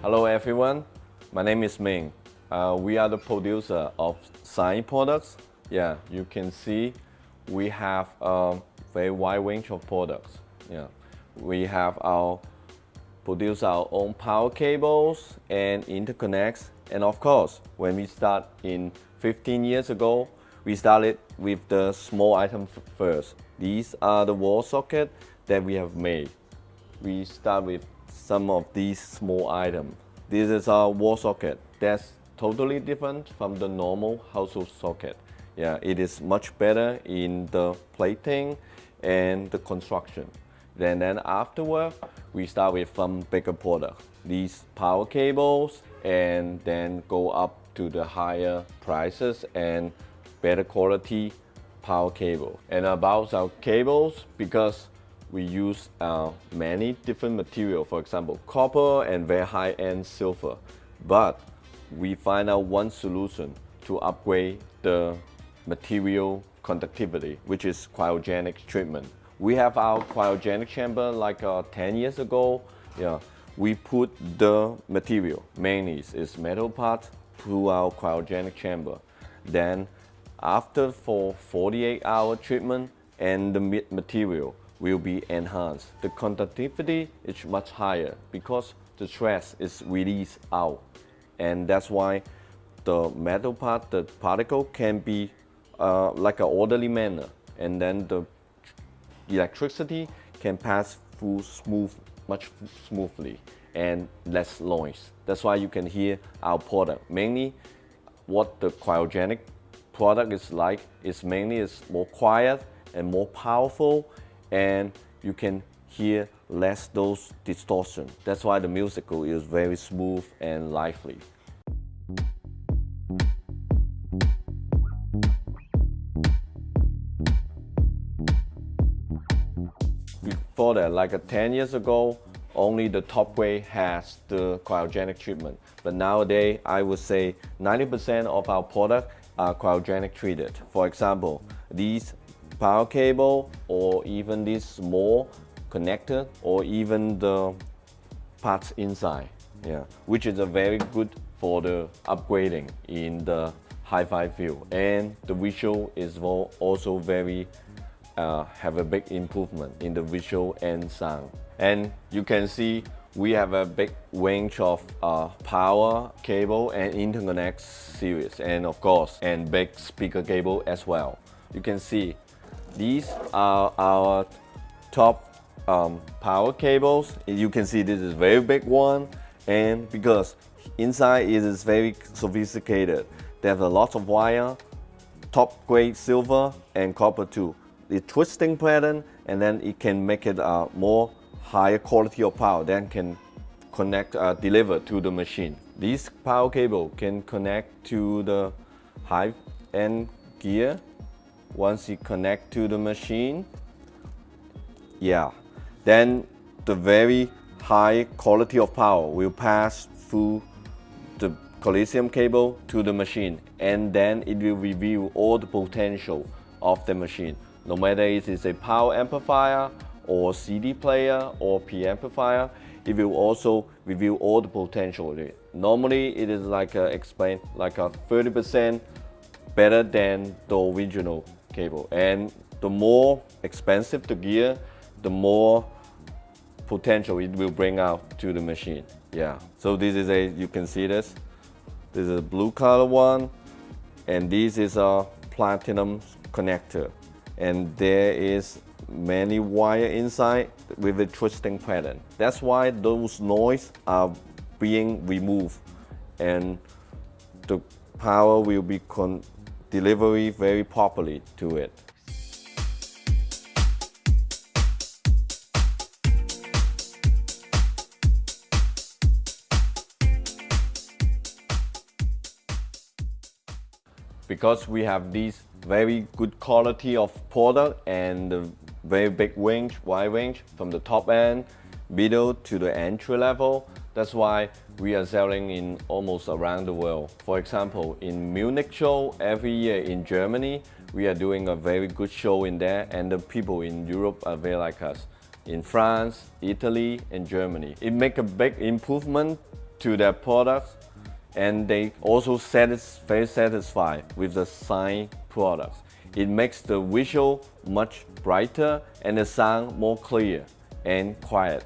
Hello everyone, my name is Ming. We are the producer of SINE products. Yeah, you can see we have a very wide range of products. Yeah, we have produce our own power cables and interconnects. And of course, when we start in 15 years ago, we started with the small items first. These are the wall sockets that we have made. We start with some of these small items. This is our wall socket. That's totally different from the normal household socket. Yeah, it is much better in the plating and the construction. Then afterward, we start with some bigger products. These power cables, and then go up to the higher prices and better quality power cable. And about our cables, because we use many different materials, for example, copper and very high-end silver. But we find out one solution to upgrade the material conductivity, which is cryogenic treatment. We have our cryogenic chamber like 10 years ago. Yeah, we put the material, mainly is metal parts, through our cryogenic chamber. Then after for 48-hour treatment, and the material will be enhanced. The conductivity is much higher because the stress is released out. And that's why the metal part, the particle can be like an orderly manner. And then the electricity can pass through much smoothly and less noise. That's why you can hear our product. Mainly what the cryogenic product is like is more quiet and more powerful, and you can hear less those distortion. That's why the musical is very smooth and lively. Before that, like 10 years ago, only the top grade has the cryogenic treatment. But nowadays, I would say 90% of our product are cryogenic treated. For example, these power cable, or even this small connector, or even the parts inside, yeah, which is a very good for the upgrading in the hi-fi field. And the visual is also very have a big improvement in the visual and sound. And you can see we have a big range of power cable and interconnect series, and of course, and big speaker cable as well. You can see these are our top power cables. You can see this is a very big one, and because inside it is very sophisticated. There's a lot of wire, top grade silver and copper too. The twisting pattern, and then it can make it more higher quality of power, then can connect, deliver to the machine. This power cable can connect to the high-end gear. Once you connect to the machine, yeah, then the very high quality of power will pass through the Coliseum cable to the machine, and then it will reveal all the potential of the machine. No matter it is a power amplifier or CD player or P amplifier, it will also reveal all the potential of it. Normally it is like explained like a 30% better than the original cable. And the more expensive the gear, the more potential it will bring out to the machine. Yeah. So this is you can see this. This is a blue color one, and this is a platinum connector. And there is many wire inside with a twisting pattern. That's why those noise are being removed, and the power will be delivered very properly to it. Because we have these very good quality of product and a very big range, wide range from the top end, middle to the entry level. That's why we are selling in almost around the world. For example, in Munich show every year in Germany, we are doing a very good show in there, and the people in Europe are very like us. In France, Italy, and Germany. It makes a big improvement to their products, and they also very satisfied with the SINE products. It makes the visual much brighter and the sound more clear and quiet.